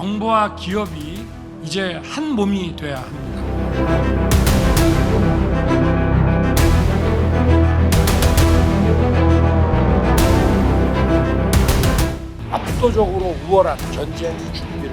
정부와 기업이 이제 한 몸이 돼야 합니다. 압도적으로 우월한 전쟁 준비를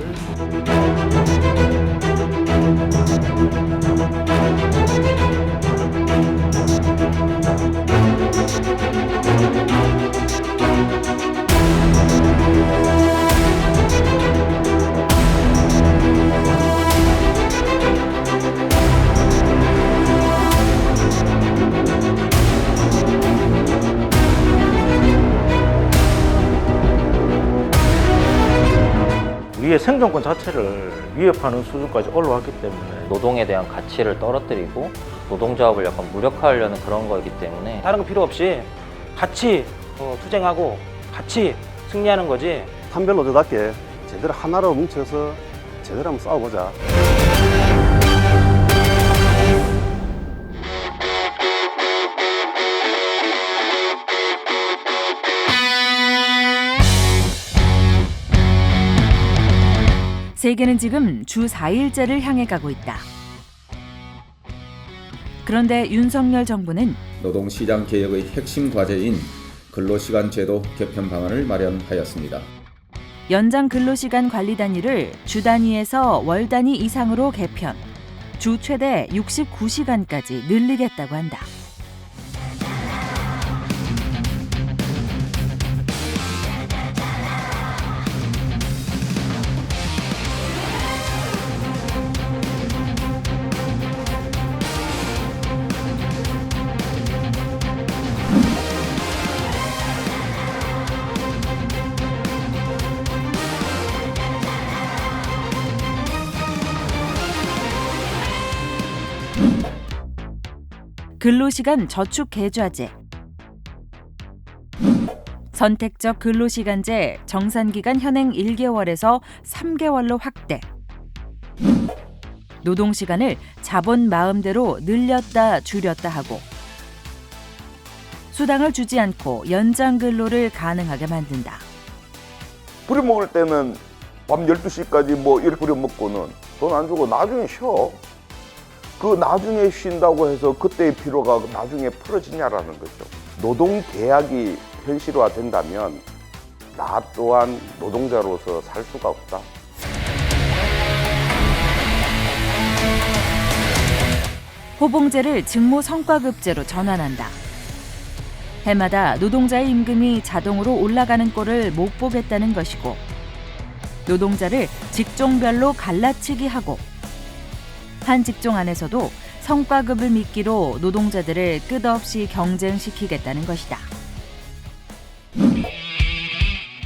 우리의 생존권 자체를 위협하는 수준까지 올라왔기 때문에 노동에 대한 가치를 떨어뜨리고 노동조합을 약간 무력화하려는 그런 거이기 때문에 다른 거 필요 없이 같이 투쟁하고 같이 승리하는 거지. 한별노조답게 제대로 하나로 뭉쳐서 제대로 한번 싸워보자. 세계는 지금 주 4일제를 향해 가고 있다. 그런데 윤석열 정부는 노동시장 개혁의 핵심 과제인 근로시간 제도 개편 방안을 마련하였습니다. 연장 근로시간 관리 단위를 주 단위에서 월 단위 이상으로 개편, 주 최대 69시간까지 늘리겠다고 한다. 근로시간 저축 계좌제, 선택적 근로시간제 정산기간 현행 1개월에서 3개월로 확대, 노동시간을 자본 마음대로 늘렸다 줄였다 하고 수당을 주지 않고 연장 근로를 가능하게 만든다. 부려먹을 때는 밤 12시까지 뭐 이렇게 부려먹고는 돈 안 주고 나중에 쉬어. 그 나중에 쉰다고 해서 그때의 피로가 나중에 풀어지냐라는 거죠. 노동계약이 현실화된다면 나 또한 노동자로서 살 수가 없다. 호봉제를 직무 성과급제로 전환한다. 해마다 노동자의 임금이 자동으로 올라가는 꼴을 못 보겠다는 것이고, 노동자를 직종별로 갈라치기 하고 한 직종 안에서도 성과급을 미끼로 노동자들을 끝없이 경쟁시키겠다는 것이다.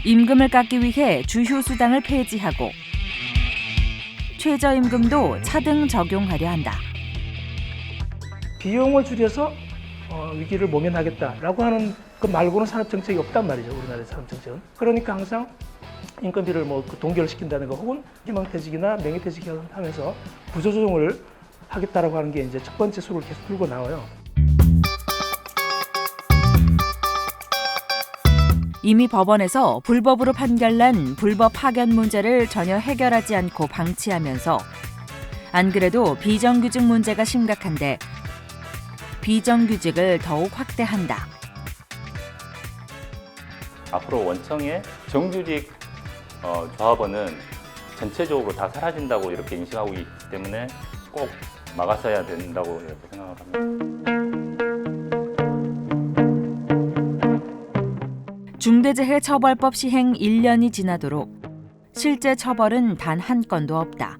임금을 깎기 위해 주휴수당을 폐지하고 최저임금도 차등 적용하려 한다. 비용을 줄여서 위기를 모면하겠다라고 하는 그 말고는 산업정책이 없단 말이죠. 우리나라의 산업정책은. 그러니까 항상 인건비를 동결시킨다든가 혹은 희망퇴직이나 명예퇴직을 하면서 구조조정을 하겠다라고 하는 게 이제 첫 번째 수를 계속 들고 나와요. 이미 법원에서 불법으로 판결난 불법 파견 문제를 전혀 해결하지 않고 방치하면서 안 그래도 비정규직 문제가 심각한데 비정규직을 더욱 확대한다. 앞으로 원청의 정규직 조합원은 전체적으로 다 사라진다고 이렇게 인식하고 있기 때문에 꼭 막았어야 된다고 이렇게 생각을 합니다. 중대재해처벌법 시행 1년이 지나도록 실제 처벌은 단 한 건도 없다.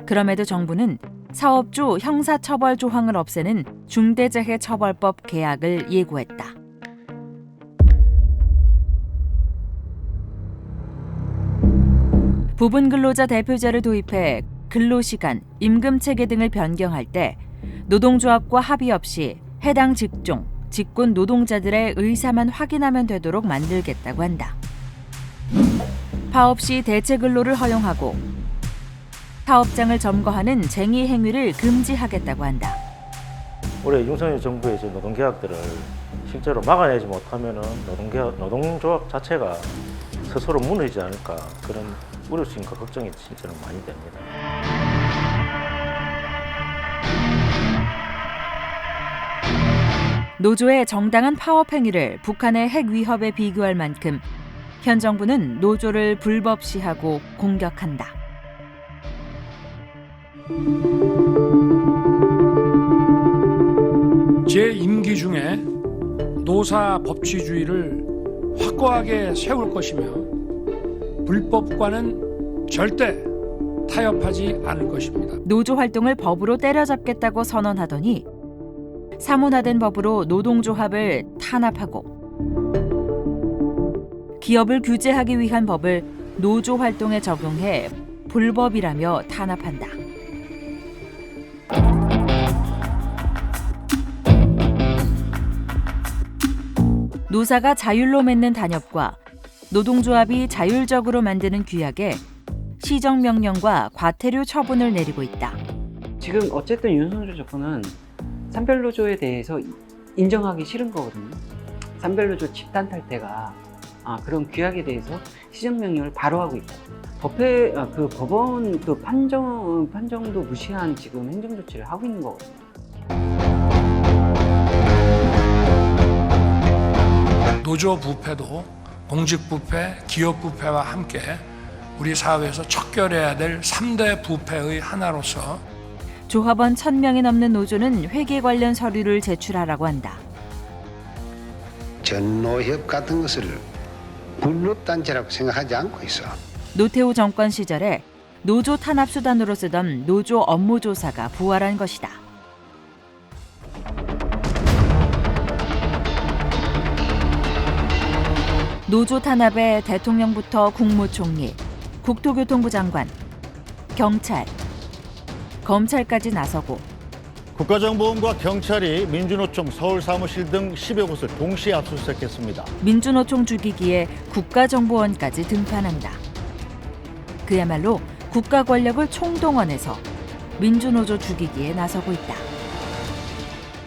그럼에도 정부는 사업주 형사처벌 조항을 없애는 중대재해처벌법 개혁을 예고했다. 부분근로자 대표제를 도입해 근로시간, 임금체계 등을 변경할 때 노동조합과 합의 없이 해당 직종, 직군 노동자들의 의사만 확인하면 되도록 만들겠다고 한다. 파업 시 대체 근로를 허용하고 사업장을 점거하는 쟁의 행위를 금지하겠다고 한다. 올해 윤석열 정부의 이제 노동계약들을 실제로 막아내지 못하면은 노동조합 자체가 스스로 무너지지 않을까 그런 어려우니까 걱정이 진짜로 많이 됩니다. 노조의 정당한 파업 행위를 북한의 핵 위협에 비교할 만큼 현 정부는 노조를 불법시하고 공격한다. 제 임기 중에 노사 법치주의를 확고하게 세울 것이며 불법과는 절대 타협하지 않을 것입니다. 노조 활동을 법으로 때려잡겠다고 선언하더니 사문화된 법으로 노동조합을 탄압하고 기업을 규제하기 위한 법을 노조 활동에 적용해 불법이라며 탄압한다. 노사가 자율로 맺는 단협과 노동조합이 자율적으로 만드는 규약에 시정명령과 과태료 처분을 내리고 있다. 지금 어쨌든 윤석열 정부는 산별노조에 대해서 인정하기 싫은 거거든요. 산별노조 집단 탈퇴가 그런 규약에 대해서 시정명령을 바로 하고 있다. 법원 판정도 무시한 지금 행정조치를 하고 있는 거거든요. 노조 부패도 공직 부패, 기업 부패와 함께 우리 사회에서 척결해야 될 3대 부패의 하나로서 조합원 1,000명이 넘는 노조는 회계 관련 서류를 제출하라고 한다. 전노협 같은 것을 불법단체라고 생각하지 않고 있어. 노태우 정권 시절에 노조 탄압 수단으로 쓰던 노조 업무조사가 부활한 것이다. 노조 탄압에 대통령부터 국무총리, 국토교통부 장관, 경찰, 검찰까지 나서고 국가정보원과 경찰이 민주노총 서울 사무실 등 10여 곳을 동시에 압수수색했습니다. 민주노총 죽이기에 국가정보원까지 등판한다. 그야말로 국가 권력을 총동원해서 민주노조 죽이기에 나서고 있다.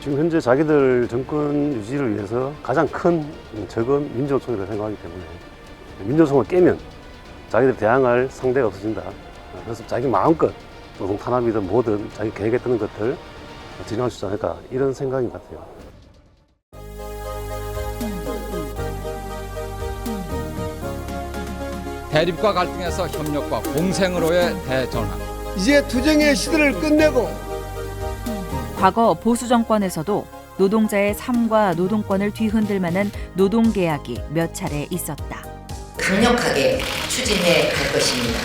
지금 현재 자기들 정권 유지를 위해서 가장 큰 적은 민주노총이라고 생각하기 때문에 민주노총을 깨면 자기들 대항할 상대가 없어진다. 그래서 자기 마음껏 노동 탄압이든 뭐든 자기 계획에 뜨는 것들 진행할 수 있지 않을까 이런 생각인 것 같아요. 대립과 갈등에서 협력과 공생으로의 대전환. 이제 투쟁의 시대를 끝내고 과거 보수 정권에서도 노동자의 삶과 노동권을 뒤흔들 만한 노동계약이 몇 차례 있었다. 강력하게 추진해 갈 것입니다.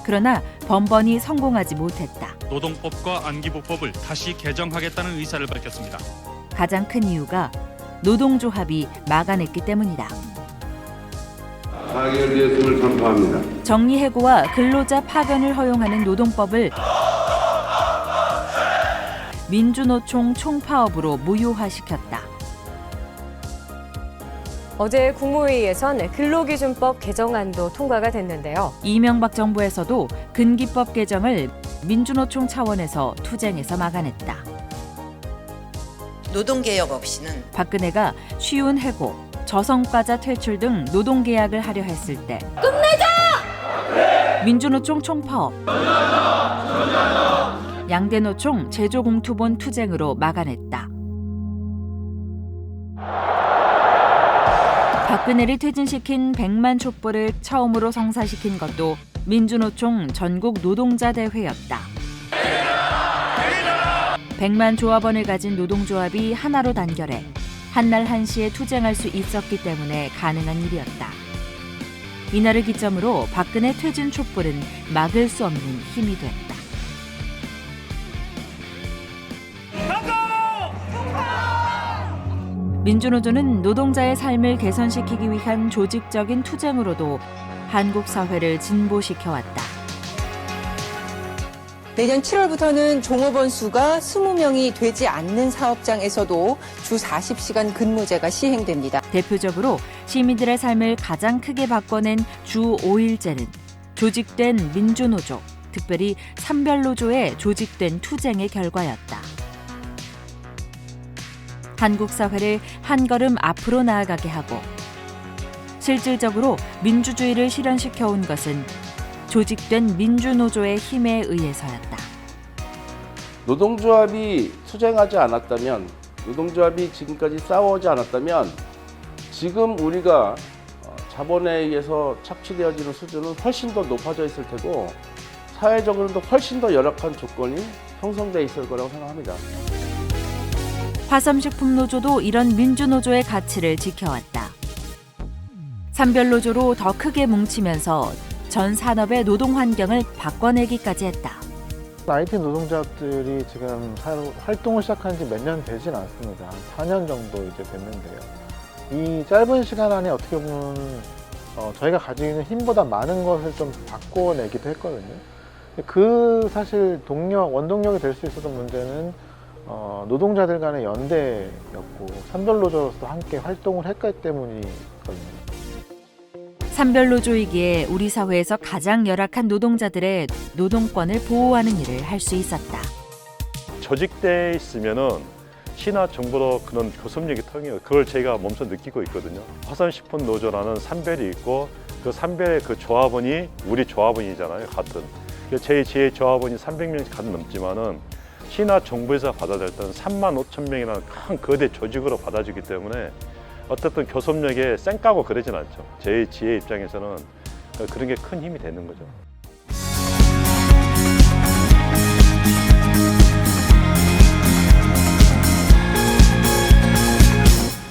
그러나 번번이 성공하지 못했다. 노동법과 안기부법을 다시 개정하겠다는 의사를 밝혔습니다. 가장 큰 이유가 노동조합이 막아냈기 때문이다. 타결되었음을 선포합니다. 정리해고와 근로자 파견을 허용하는 노동법을 민주노총 총파업으로 무효화시켰다. 어제 국무회의에선 근로기준법 개정안도 통과가 됐는데요. 이명박 정부에서도 근기법 개정을 민주노총 차원에서 투쟁해서 막아냈다. 노동개혁 없이는 박근혜가 쉬운 해고, 저성과자 퇴출 등 노동계약을 하려 했을 때 끝내자! 민주노총 총파업, 양대노총 제조공투본 투쟁으로 막아냈다. 박근혜를 퇴진시킨 100만 촛불을 처음으로 성사시킨 것도 민주노총 전국 노동자 대회였다. 100만 조합원을 가진 노동조합이 하나로 단결해 한날 한시에 투쟁할 수 있었기 때문에 가능한 일이었다. 이날을 기점으로 박근혜 퇴진 촛불은 막을 수 없는 힘이 됐다. 민주노조는 노동자의 삶을 개선시키기 위한 조직적인 투쟁으로도 한국 사회를 진보시켜왔다. 내년 7월부터는 종업원 수가 20명이 되지 않는 사업장에서도 주 40시간 근무제가 시행됩니다. 대표적으로 시민들의 삶을 가장 크게 바꿔낸 주 5일제는 조직된 민주노조, 특별히 산별노조의 조직된 투쟁의 결과였다. 한국 사회를 한 걸음 앞으로 나아가게 하고 실질적으로 민주주의를 실현시켜온 것은 조직된 민주노조의 힘에 의해서였다. 노동조합이 투쟁하지 않았다면, 노동조합이 지금까지 싸워오지 않았다면 지금 우리가 자본에 의해서 착취되어지는 수준은 훨씬 더 높아져 있을 테고 사회적으로도 훨씬 더 열악한 조건이 형성돼 있을 거라고 생각합니다. 화섬식품노조도 이런 민주노조의 가치를 지켜왔다. 산별노조로 더 크게 뭉치면서 전 산업의 노동 환경을 바꿔내기까지 했다. IT 노동자들이 지금 활동을 시작한 지 몇 년 되진 않습니다. 한 4년 정도 이제 됐는데요. 이 짧은 시간 안에 어떻게 보면 저희가 가지고 있는 힘보다 많은 것을 좀 바꿔내기도 했거든요. 그 사실 원동력이 될 수 있었던 문제는 노동자들 간의 연대였고 산별노조로서 함께 활동을 했기 때문이거든요. 산별노조이기에 우리 사회에서 가장 열악한 노동자들의 노동권을 보호하는 일을 할 수 있었다. 조직돼 있으면은 시나 정부로 그런 교섭력이 통해요. 그걸 제가 몸소 느끼고 있거든요. 화섬식품노조라는 산별이 있고 그 산별의 그 조합원이 우리 조합원이잖아요. 같은. 제 조합원이 300명씩 가득 넘지만은 시나 정부에서 받아들였던 3만 5천 명이라는 큰 거대 조직으로 받아주기 때문에 어떻든 교섭력에 쌩까고 그러진 않죠. 제 입장에서는 그런 게 큰 힘이 되는 거죠.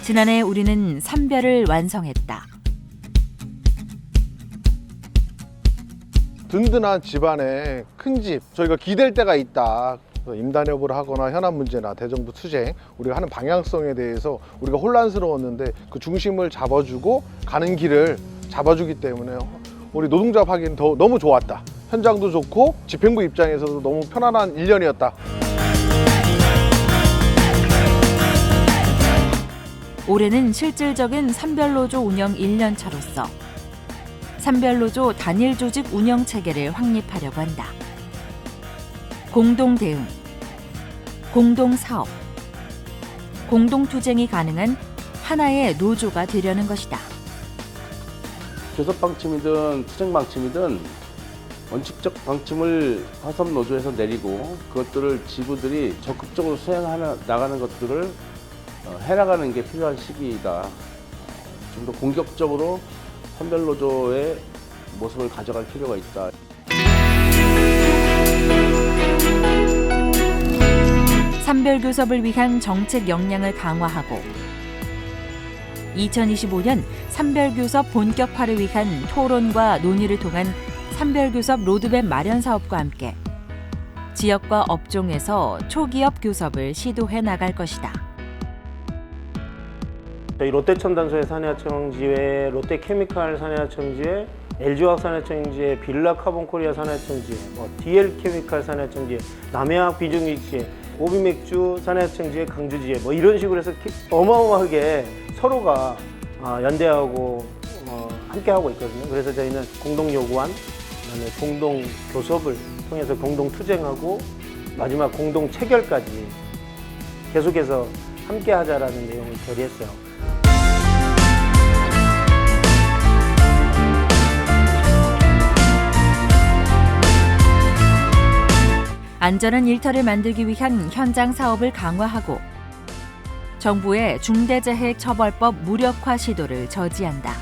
지난해 우리는 산별을 완성했다. 든든한 집안에 큰 집, 저희가 기댈 때가 있다. 임단 여부를 하거나 현안 문제나 대정부 투쟁, 우리가 하는 방향성에 대해서 우리가 혼란스러웠는데 그 중심을 잡아주고 가는 길을 잡아주기 때문에 우리 노동조합 하기는 너무 좋았다. 현장도 좋고 집행부 입장에서도 너무 편안한 1년이었다. 올해는 실질적인 산별노조 운영 1년차로서 산별노조 단일 조직 운영 체계를 확립하려고 한다. 공동 대응, 공동 사업, 공동 투쟁이 가능한 하나의 노조가 되려는 것이다. 교섭 방침이든 투쟁 방침이든 원칙적 방침을 화섬 노조에서 내리고 그것들을 지부들이 적극적으로 수행해 나가는 것들을 해나가는 게 필요한 시기이다. 좀 더 공격적으로 산별노조의 모습을 가져갈 필요가 있다. 산별교섭을 위한 정책 역량을 강화하고 2025년 산별교섭 본격화를 위한 토론과 논의를 통한 산별교섭 로드맵 마련 사업과 함께 지역과 업종에서 초기업 교섭을 시도해 나갈 것이다. 저희 롯데천단소의 산해하청지회, 롯데케미칼 산해하청지회, LG화학 산해하청지회, 빌라카본코리아 산해하청지회, DL케미칼 산해하청지회, 남해화학 비중기지회, 오비맥주 산해하청지회, 강주지회 이런 식으로 해서 어마어마하게 서로가 연대하고 함께하고 있거든요. 그래서 저희는 공동 요구안, 그다음에 공동 교섭을 통해서 공동 투쟁하고 마지막 공동 체결까지 계속해서 함께하자라는 내용을 결의했어요. 안전한 일터를 만들기 위한 현장 사업을 강화하고 정부의 중대재해처벌법 무력화 시도를 저지한다.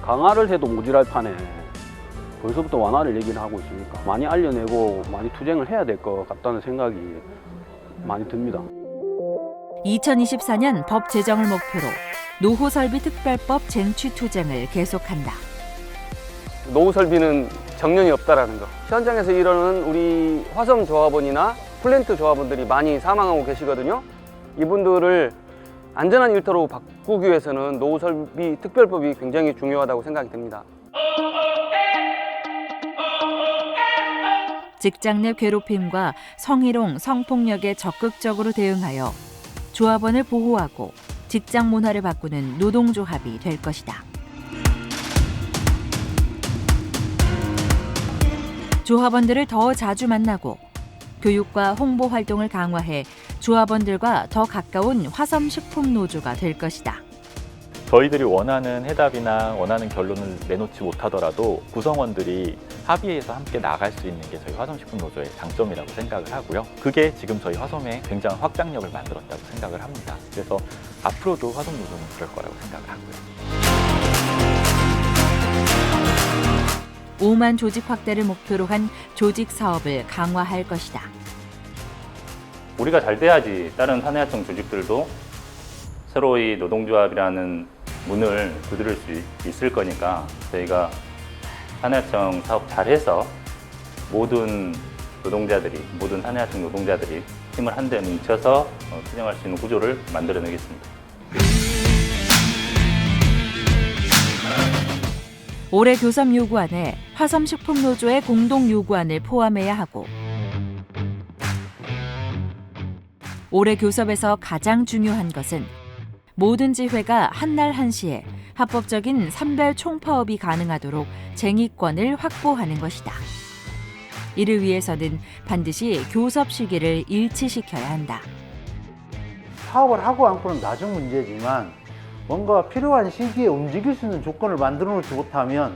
강화를 해도 모자랄 판에 벌써부터 완화를 얘기를 하고 있으니까 많이 알려내고 많이 투쟁을 해야 될 것 같다는 생각이 많이 듭니다. 2024년 법 제정을 목표로 노후설비 특별법 쟁취 투쟁을 계속한다. 노후 설비는 정년이 없다라는 거. 현장에서 일하는 우리 화섬 조합원이나 플랜트 조합원들이 많이 사망하고 계시거든요. 이분들을 안전한 일터로 바꾸기 위해서는 노후 설비 특별법이 굉장히 중요하다고 생각이 됩니다. 직장 내 괴롭힘과 성희롱, 성폭력에 적극적으로 대응하여 조합원을 보호하고 직장 문화를 바꾸는 노동조합이 될 것이다. 조합원들을 더 자주 만나고 교육과 홍보 활동을 강화해 조합원들과 더 가까운 화섬식품노조가 될 것이다. 저희들이 원하는 해답이나 원하는 결론을 내놓지 못하더라도 구성원들이 합의해서 함께 나갈 수 있는 게 저희 화섬식품노조의 장점이라고 생각을 하고요. 그게 지금 저희 화섬에 굉장한 확장력을 만들었다고 생각을 합니다. 그래서 앞으로도 화섬노조는 그럴 거라고 생각을 하고요. 5만 조직 확대를 목표로 한 조직 사업을 강화할 것이다. 우리가 잘 돼야지 다른 사내하청 조직들도 새로이 노동조합이라는 문을 두드릴 수 있을 거니까 저희가 사내하청 사업 잘해서 모든 노동자들이, 모든 사내하청 노동자들이 힘을 한데 뭉쳐서 투쟁할 수 있는 구조를 만들어내겠습니다. 올해 교섭 요구안에 화섬식품노조의 공동 요구안을 포함해야 하고 올해 교섭에서 가장 중요한 것은 모든 지회가 한날 한시에 합법적인 산별 총파업이 가능하도록 쟁의권을 확보하는 것이다. 이를 위해서는 반드시 교섭 시기를 일치시켜야 한다. 파업을 하고 않고는 나중 문제지만 뭔가 필요한 시기에 움직일 수 있는 조건을 만들어 놓지 못하면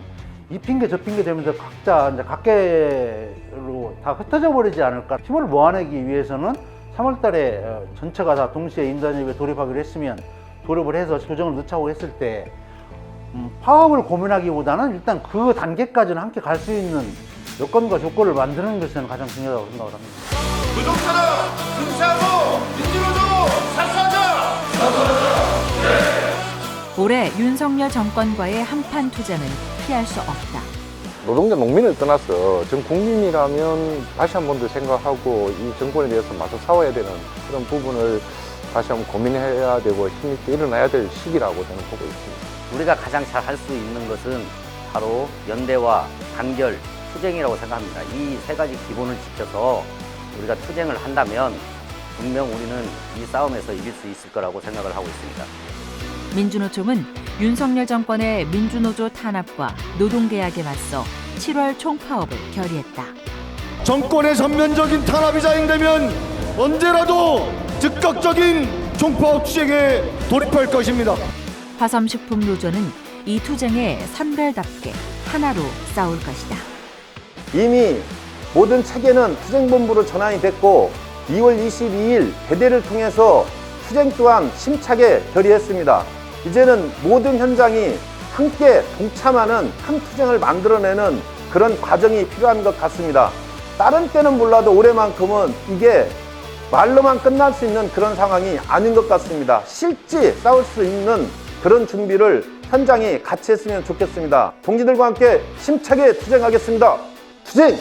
이 핑계 저 핑계 되면서 각자 이제 각계로 다 흩어져 버리지 않을까. 힘을 모아내기 위해서는 3월 달에 전체가 다 동시에 임단협의에 돌입하기로 했으면 돌입을 해서 조정을 넣자고 했을 때 파업을 고민하기보다는 일단 그 단계까지는 함께 갈 수 있는 여건과 조건을 만드는 것이 저는 가장 중요하다고 생각을 합니다. 노동자라 승리하고 민주노조 사수하자! 올해 윤석열 정권과의 한판 투쟁은 피할 수 없다. 노동자 농민을 떠나서 전 국민이라면 다시 한 번 더 생각하고 이 정권에 대해서 맞서 싸워야 되는 그런 부분을 다시 한번 고민해야 되고 힘있게 일어나야 될 시기라고 저는 보고 있습니다. 우리가 가장 잘 할 수 있는 것은 바로 연대와 단결, 투쟁이라고 생각합니다. 이 세 가지 기본을 지켜서 우리가 투쟁을 한다면 분명 우리는 이 싸움에서 이길 수 있을 거라고 생각을 하고 있습니다. 민주노총은 윤석열 정권의 민주노조 탄압과 노동계약에 맞서 7월 총파업을 결의했다. 정권의 전면적인 탄압이 자행되면 언제라도 즉각적인 총파업 투쟁에 돌입할 것입니다. 화섬식품노조는 이 투쟁에 산별답게 하나로 싸울 것이다. 이미 모든 체계는 투쟁본부로 전환이 됐고 2월 22일 대대를 통해서 투쟁 또한 심차게 결의했습니다. 이제는 모든 현장이 함께 동참하는 큰 투쟁을 만들어내는 그런 과정이 필요한 것 같습니다. 다른 때는 몰라도 올해만큼은 이게 말로만 끝날 수 있는 그런 상황이 아닌 것 같습니다. 실제 싸울 수 있는 그런 준비를 현장이 같이 했으면 좋겠습니다. 동지들과 함께 힘차게 투쟁하겠습니다. 투쟁!